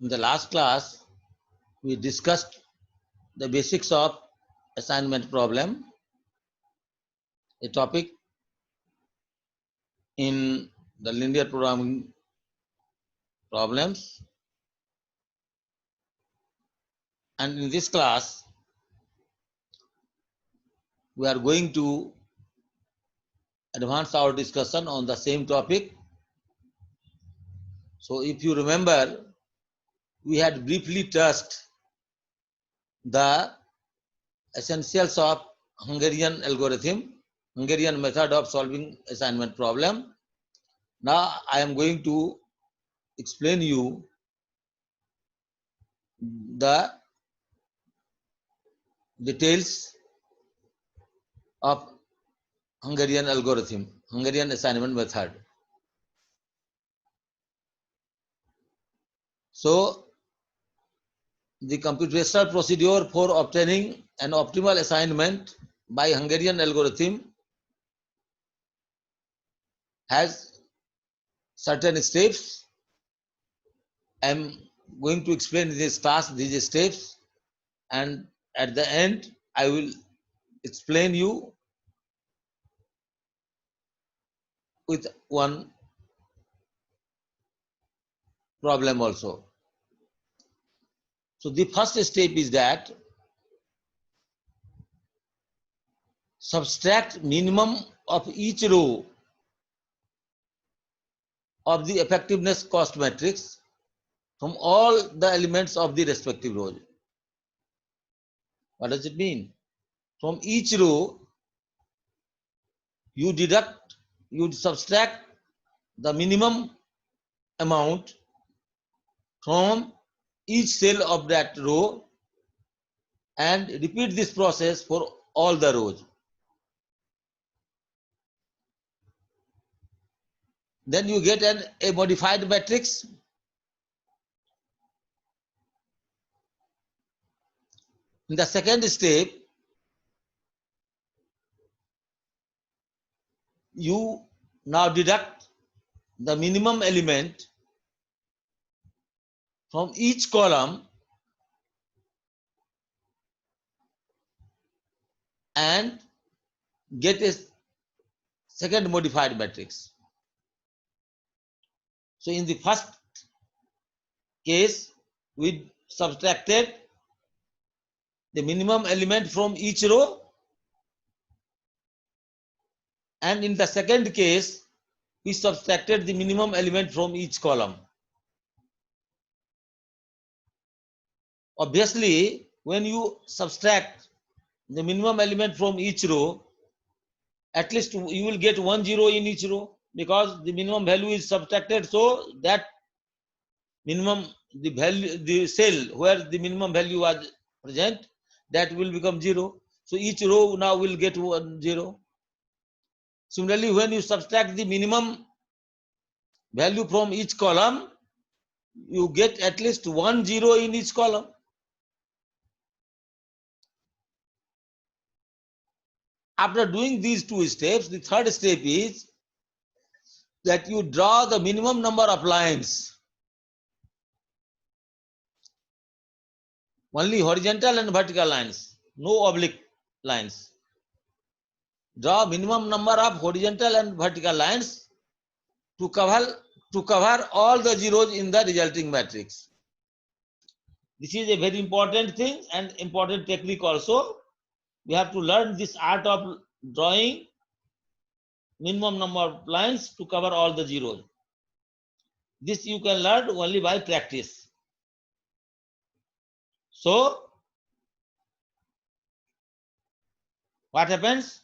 In the last class, we discussed the basics of assignment problem, a topic in the linear programming problems. And in this class, we are going to advance our discussion on the same topic. So if you remember, we had briefly touched the essentials of Hungarian algorithm, Hungarian method of solving assignment problem. Now I am going to explain you the details of Hungarian algorithm, Hungarian assignment method. So the computational procedure for obtaining an optimal assignment by Hungarian algorithm has certain steps. I am going to explain in this class these steps, and at the end I will explain you with one problem also. So the first step is that subtract minimum of each row of the effectiveness cost matrix from all the elements of the respective rows. What does it mean? From each row, you subtract the minimum amount from each cell of that row and repeat this process for all the rows. Then you get a modified matrix. In the second step, you now deduct the minimum element from each column and get a second modified matrix. So in the first case, we subtracted the minimum element from each row, and in the second case, we subtracted the minimum element from each column. Obviously, when you subtract the minimum element from each row, at least you will get 1 0 in each row, because the minimum value is subtracted, so that minimum, the value, the cell where the minimum value was present, that will become 0. So each row now will get 1 0. Similarly, when you subtract the minimum value from each column, you get at least 1 0 in each column. After doing these two steps, the third step is that you draw the minimum number of lines, only horizontal and vertical lines, no oblique lines. Draw minimum number of horizontal and vertical lines to cover all the zeros in the resulting matrix. This is a very important thing and important technique also. We have to learn this art of drawing minimum number of lines to cover all the zeros. This you can learn only by practice. So what happens?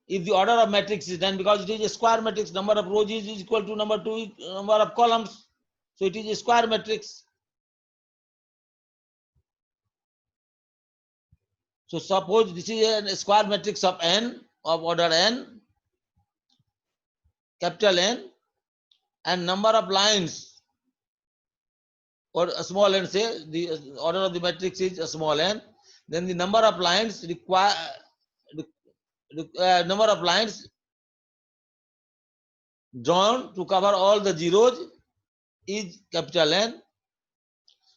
If the order of matrix is done, because it is a square matrix, number of rows is equal to number of columns. So it is a square matrix. So suppose this is a square matrix of n, of order n, capital N, and number of lines, or a small n, say the order of the matrix is a small n, then the number of lines number of lines drawn to cover all the zeros is capital N,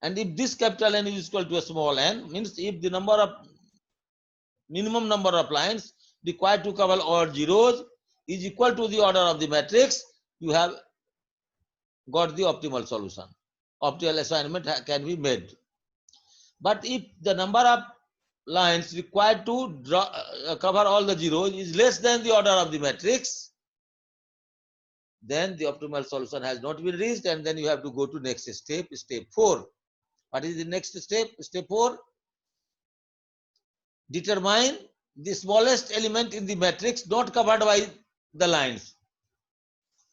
and if this capital N is equal to a small n, means if the minimum number of lines required to cover all zeros is equal to the order of the matrix, you have got the optimal solution. Optimal assignment can be made. But if the number of lines required to cover all the zeros is less than the order of the matrix, then the optimal solution has not been reached, and then you have to go to next step, step 4. What is the next step? Step 4. Determine the smallest element in the matrix not covered by the lines.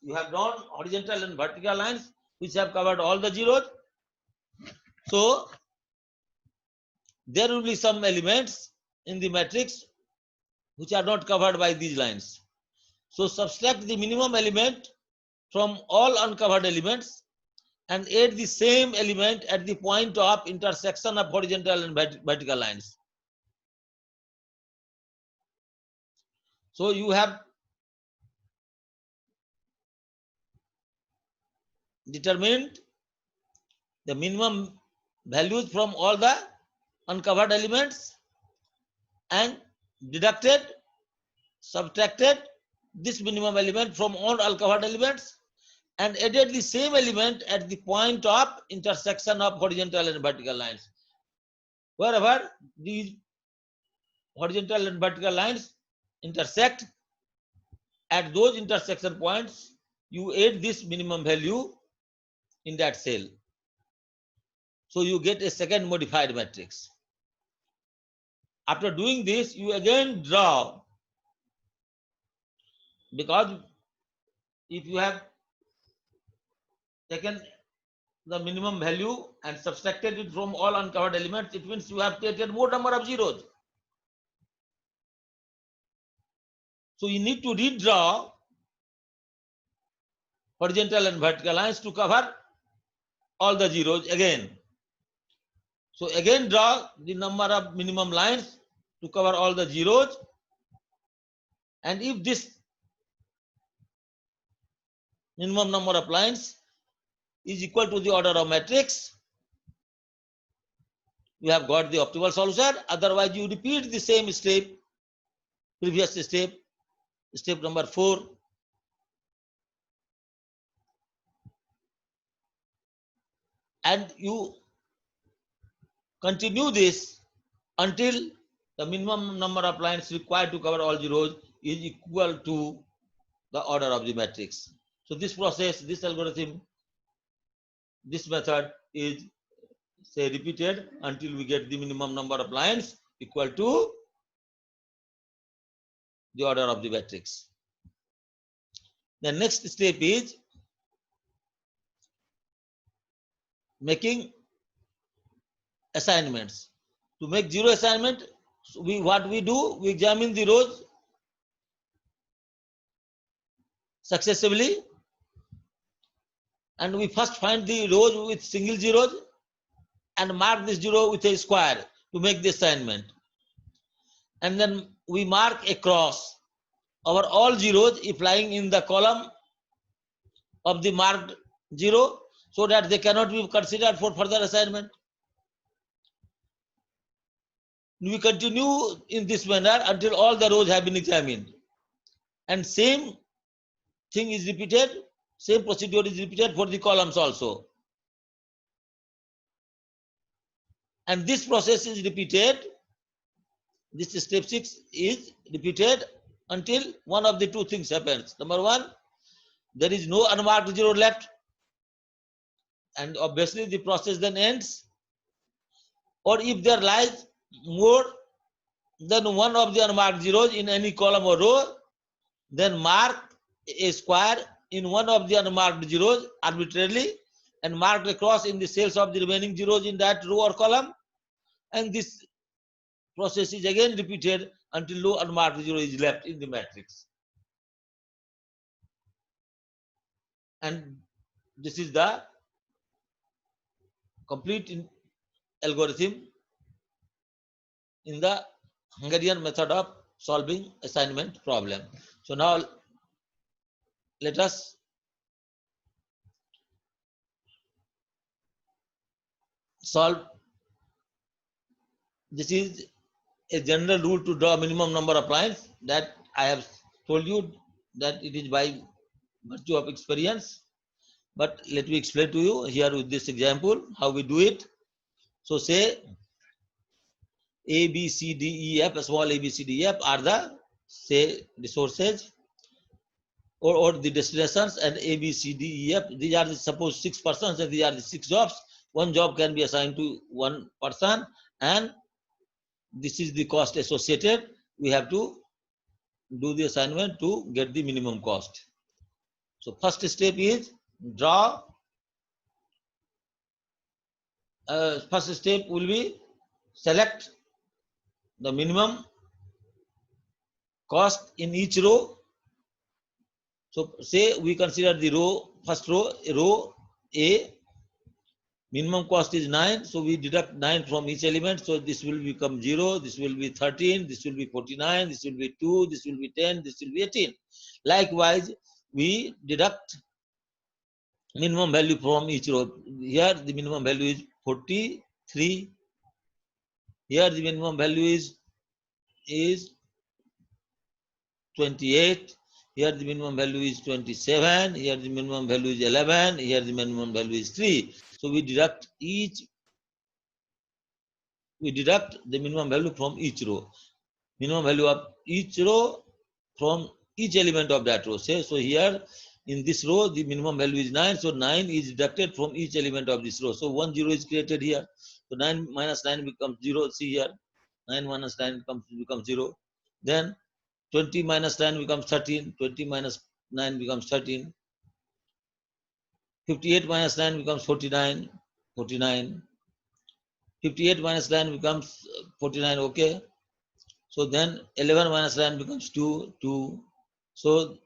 You have drawn horizontal and vertical lines which have covered all the zeros. So there will be some elements in the matrix which are not covered by these lines. So subtract the minimum element from all uncovered elements and add the same element at the point of intersection of horizontal and vertical lines. So you have determined the minimum values from all the uncovered elements and deducted, subtracted this minimum element from all uncovered elements and added the same element at the point of intersection of horizontal and vertical lines. Wherever these horizontal and vertical lines intersect, at those intersection points, you add this minimum value in that cell. So you get a second modified matrix. After doing this, you again draw, because if you have taken the minimum value and subtracted it from all uncovered elements, it means you have taken more number of zeros. So you need to redraw horizontal and vertical lines to cover all the zeros again. So again draw the number of minimum lines to cover all the zeros, and if this minimum number of lines is equal to the order of matrix, you have got the optimal solution. Otherwise you repeat the same step, previous step, step number 4. And you continue this until the minimum number of lines required to cover all zeros is equal to the order of the matrix. So this process, this algorithm, this method is, say, repeated until we get the minimum number of lines equal to the order of the matrix. The next step is making assignments. To make zero assignment, what we do, we examine the rows successively, and we first find the rows with single zeros and mark this zero with a square to make the assignment. And then we mark a cross over all zeros if lying in the column of the marked zero, so that they cannot be considered for further assignment. We continue in this manner until all the rows have been examined. And same thing is repeated, same procedure is repeated for the columns also. And this process is repeated, this step 6 is repeated until one of the two things happens. Number 1, there is no unmarked zero left, and obviously the process then ends. Or if there lies more than one of the unmarked zeros in any column or row, then mark a square in one of the unmarked zeros arbitrarily and mark a cross in the cells of the remaining zeros in that row or column. And this process is again repeated until no unmarked zero is left in the matrix. And this is the complete algorithm in the Hungarian method of solving assignment problem. So now let us solve. This is a general rule to draw minimum number of lines that I have told you that it is by virtue of experience. But let me explain to you here with this example how we do it. So say A, B, C, D, E, F, small a, B, C, D, E, F are the say resources or the destinations, and A, B, C, D, E, F. These are the, suppose 6 persons and these are the 6 jobs. One job can be assigned to one person, and this is the cost associated. We have to do the assignment to get the minimum cost. So first step is draw. First step will be select the minimum cost in each row. So say we consider the row, first row A, minimum cost is 9. So we deduct 9 from each element. So this will become 0, this will be 13, this will be 49, this will be 2, this will be 10, this will be 18. Likewise, we deduct minimum value from each row. Here the minimum value is 43. Here the minimum value is 28. Here the minimum value is 27. Here the minimum value is 11. Here the minimum value is 3. So we deduct the minimum value from each row. Minimum value of each row from each element of that row. Say, so here in this row the minimum value is 9. So 9 is deducted from each element of this row. So 1 0 is created here. So 9 minus 9 becomes 0. See here, 9 minus 9 becomes 0. Then 20 minus 9 becomes 13. 20 minus 9 becomes 13. 58 minus 9 becomes 49. 49. 58 minus 9 becomes 49. Okay. So then 11 minus 9 becomes 2. 2. So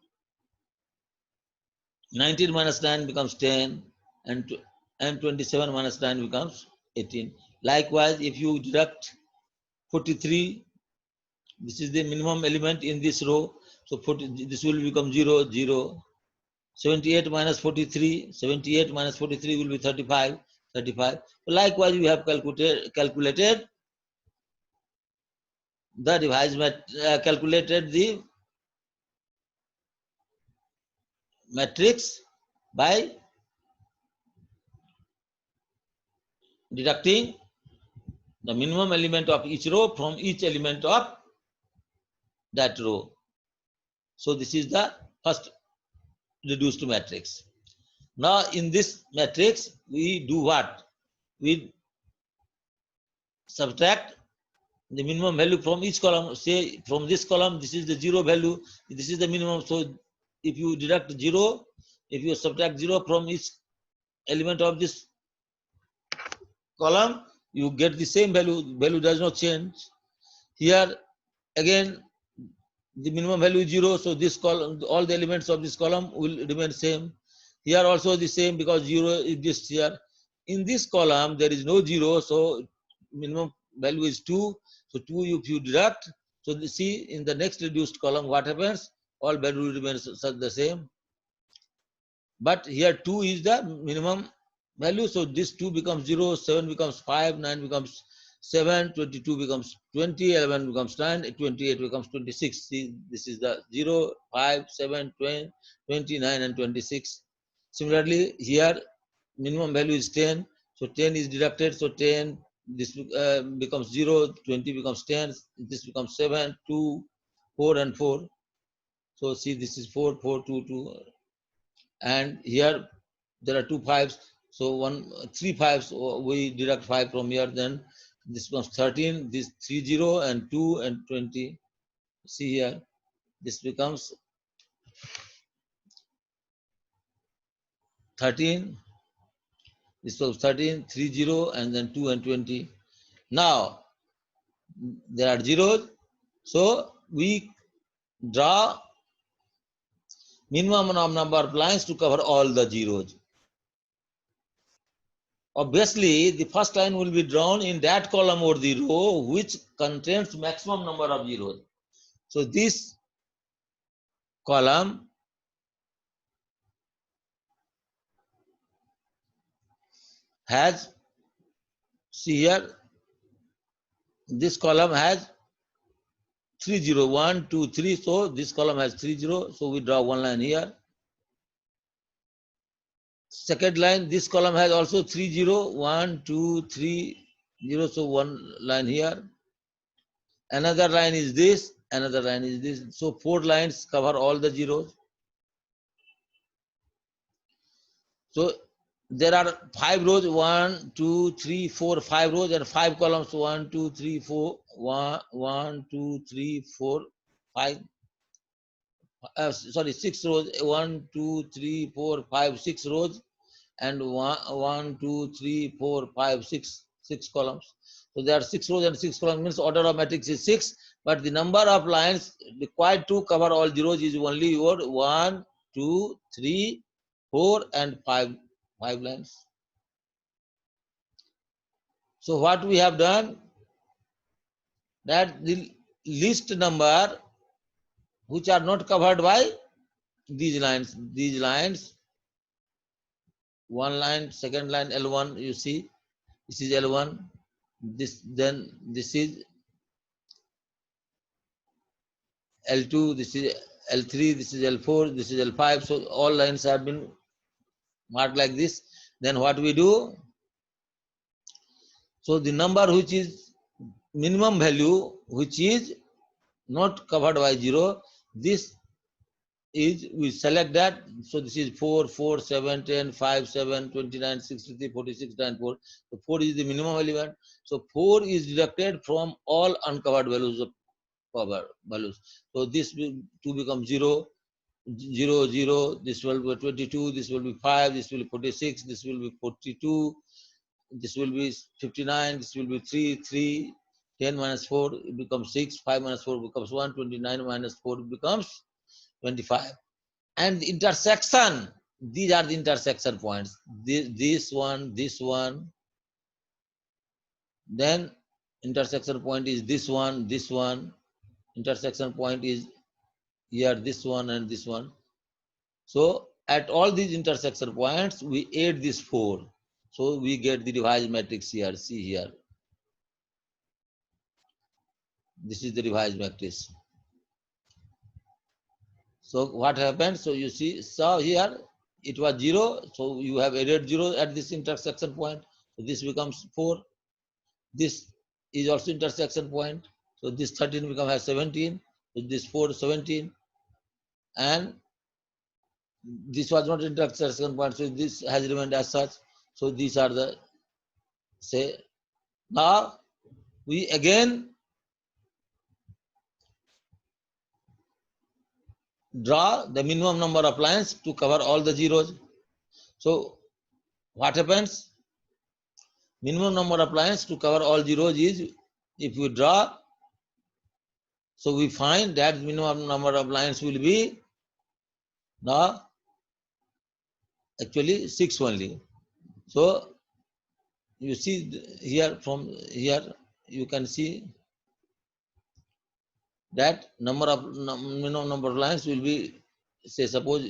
19 minus 9 becomes 10. And 27 minus 9 becomes 18. Likewise, if you deduct 43, this is the minimum element in this row. So 40, this will become 0, 0. 78 minus 43, 78 minus 43 will be 35, 35. So likewise, we have calculated the device, calculated the matrix by deducting the minimum element of each row from each element of that row. So this is the first reduced matrix. Now in this matrix, we do what? We subtract the minimum value from each column. Say from this column, this is the 0 value, this is the minimum. So if you deduct 0, if you subtract 0 from each element of this column, you get the same value. Value does not change. Here again, the minimum value is 0. So this column, all the elements of this column will remain same. Here also the same, because 0 exists here. In this column, there is no 0. So minimum value is 2. So 2 if you deduct. So see in the next reduced column what happens? All value remains the same. But here 2 is the minimum value. So this 2 becomes 0, 7 becomes 5, 9 becomes 7, 22 becomes 20, 11 becomes 9, 28 becomes 26. See, this is the 0, 5, 7, 20, 29 and 26. Similarly, here minimum value is 10. So 10 is deducted. So 10, this becomes 0, 20 becomes 10, this becomes 7, 2, 4 and 4. So see, this is 4, 4, 2, 2. And here there are 2 5s. So 3 5s, we deduct 5 from here. Then this becomes 13, this 3 0 and 2 and 20. See here, this becomes 13. This was 13, 3 0 and then 2 and 20. Now there are zeros. So we draw minimum number of lines to cover all the zeros. Obviously, the first line will be drawn in that column or the row which contains maximum number of zeros. So this column has See here, this column has 3 0, 1 2 3, so this column has 3 0, so we draw one line here. Second line, this column has also 3 0, 1 2 3 0, so one line here. Another line is this, another line is this, so 4 lines cover all the zeros. So there are 5 rows, 1 2 3 4 5 rows, and 5 columns, 1 2 3 4 1 2 3 4 5 sorry, 6 rows, 1 2 3 4 5 6 rows, and 1 2 3 4 5 6 columns. So there are 6 rows and 6 columns, means order of matrix is 6, but the number of lines required to cover all the rows is only your 1 2 3 4 and 5 lines. So what we have done, that the least number which are not covered by these lines, one line, second line, L1, you see, this is L1, then this is L2, this is L3, this is L4, this is L5. So all lines have been marked like this. Then what we do? So the number which is minimum value, which is not covered by 0, this is, we select that. So this is 4, 4, 7, 10, 5, 7, 29, 63, 46, 94. So 4 is the minimum element. So 4 is deducted from all uncovered values of cover values. So this will to become 0, 0, 0, this will be 22, this will be 5, this will be 46, this will be 42, this will be 59, this will be 3, 3, 10 minus 4, it becomes 6, 5 minus 4 becomes 1, 29 minus 4 becomes 25. And the intersection, these are the intersection points. This one, then intersection point is this one, intersection point is here, this one and this one. So at all these intersection points, we add this 4. So we get the revised matrix here. See here. This is the revised matrix. So what happens? So you see, so here it was 0. So you have added 0 at this intersection point. So this becomes 4. This is also intersection point. So this 13 becomes 17. So this 4, 17. And this was not intersection point. So this has remained as such. So these are the, say, now we again draw the minimum number of lines to cover all the zeros. So what happens? Minimum number of lines to cover all zeros is, if we draw, so we find that minimum number of lines will be now actually 6 only. So you see here, from here you can see that minimum number of lines will be, say, suppose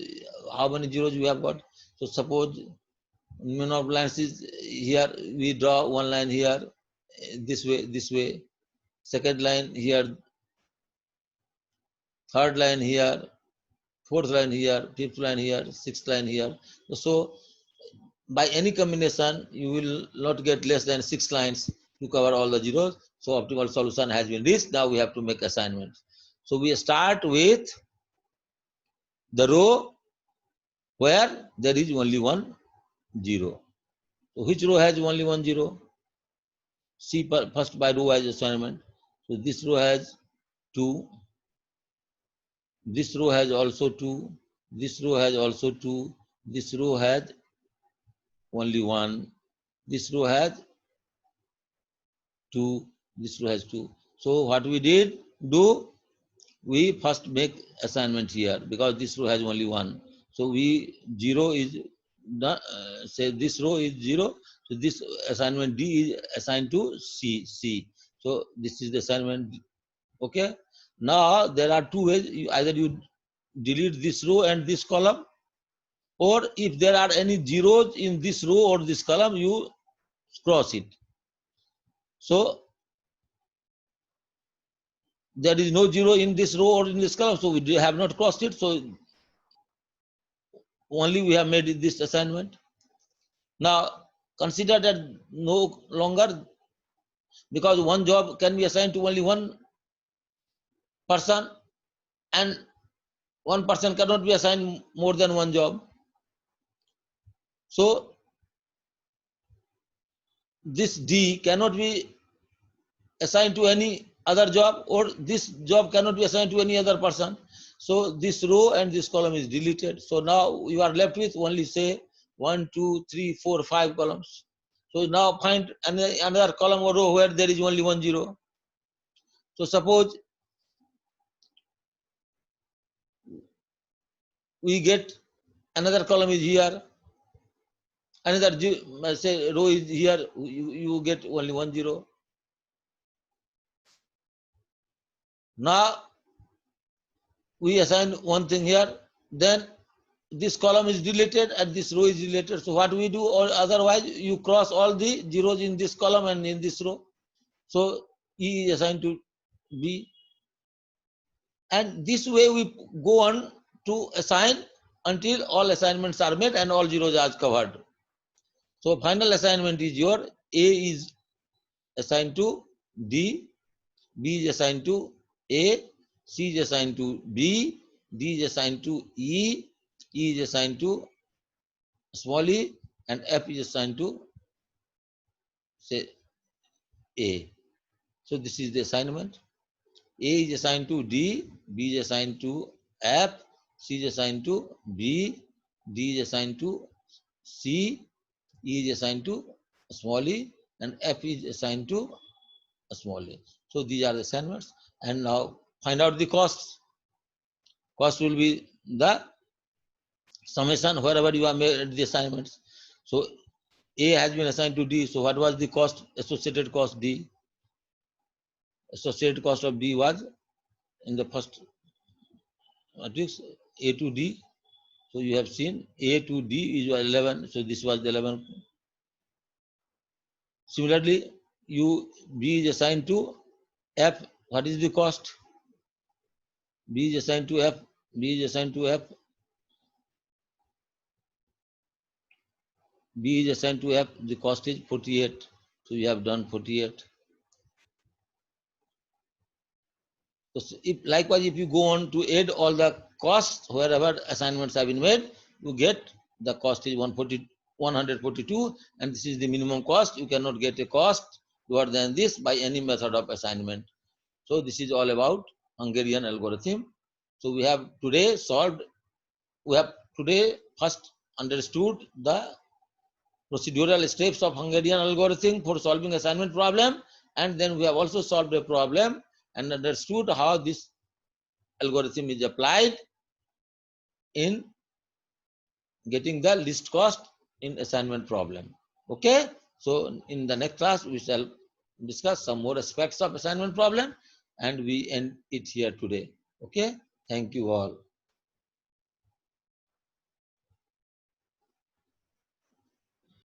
how many zeros we have got. So suppose minimum of lines is here, we draw one line here, this way, second line here, third line here, fourth line here, fifth line here, sixth line here. So by any combination, you will not get less than 6 lines to cover all the zeros. So optimal solution has been reached. Now we have to make assignments. So we start with the row where there is only 1 0. So which row has only 1 0? See first by row wise assignment. So this row has 2. This row has also 2. This row has also 2. This row has only 1. This row has 2. This row has 2. So what we do, we first make assignment here, because this row has only 1. So we 0 is done, say this row is 0. So this assignment D is assigned to C. So this is the assignment. Okay. Now there are 2 ways. Either you delete this row and this column, or if there are any zeros in this row or this column, you cross it. So there is no zero in this row or in this column, so we have not crossed it. So only we have made this assignment. Now consider that no longer, because one job can be assigned to only one person, and one person cannot be assigned more than one job. So this D cannot be assigned to any other job, or this job cannot be assigned to any other person. So this row and this column is deleted. So now you are left with only, say, 1, 2, 3, 4, 5 columns. So now find another column or row where there is only 1 0. So suppose we get another column is here, another say row is here, you get only 1 0. Now we assign one thing here, then this column is deleted and this row is deleted. So what we do, or otherwise you cross all the zeros in this column and in this row. So E is assigned to B, and this way we go on to assign until all assignments are made and all zeros are covered. So final assignment is your A is assigned to D, B is assigned to A, C is assigned to B, D is assigned to E is assigned to small e, and F is assigned to, say, A. So this is the assignment. A is assigned to D, B is assigned to F, C is assigned to B, D is assigned to C, E is assigned to small e, and F is assigned to small a. So these are the assignments. And now find out the costs. Cost will be the summation wherever you have made the assignments. So A has been assigned to D. So what was the cost, associated cost D? Associated cost of D was in the first matrix A to D. So you have seen A to D is 11. So this was the 11. Similarly, B is assigned to F. What is the cost? B is assigned to F. B is assigned to F. B is assigned to F. The cost is 48. So you have done 48. So likewise, if you go on to add all the costs wherever assignments have been made, you get the cost is 142, and this is the minimum cost. You cannot get a cost lower than this by any method of assignment. So this is all about Hungarian algorithm. So we have today first understood the procedural steps of Hungarian algorithm for solving assignment problem, and then we have also solved a problem and understood how this algorithm is applied in getting the least cost in assignment problem. Okay, so in the next class we shall discuss some more aspects of assignment problem, and we end it here today. Okay, thank you all.